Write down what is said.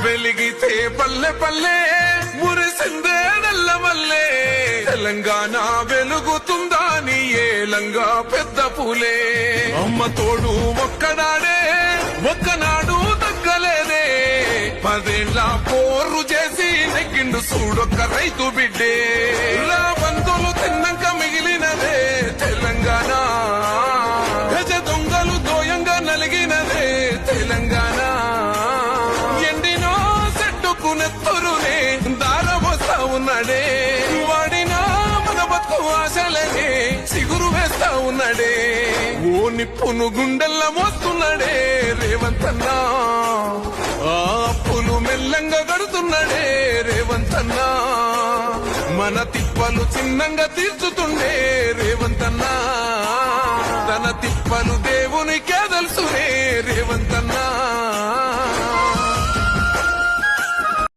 వెలిగితే పల్లె పల్లె మురిసిందే నల్లమల్లే తెలంగాణ వెలుగుతుందా నీ ఏలంగా పెద్ద పూలే అమ్మ తోడు ఒక్కడాడే ఒక్కనాడు తగ్గలేదే 10 ఏళ్ల పోరు చేసి నెగ్గిండు చూడొక్క రైతు బిడ్డే బంధువులు తిన్నాక మిగిలినదే తెలంగాణ గజ దొంగలు దోయంగా నలిగినదే తెలంగాణ ఎండినో చెట్టుకు నెత్తురునే దారబోస్తా ఉన్నాడే వాడినా మన బతుకు ఆశలనే సిగురు వేస్తా ఉన్నాడే ఓ నిప్పును గుండెల్లా మోస్తున్నాడే రేవంతన్నా ఆ అప్పులు మెల్లంగా గడుతున్నాడే రేవంతన్నా మన తిప్పలు చిన్నంగా తీర్చుతుండే రేవంతన్నా తన తిప్పలు దేవునికే తెలుసునే రేవంత్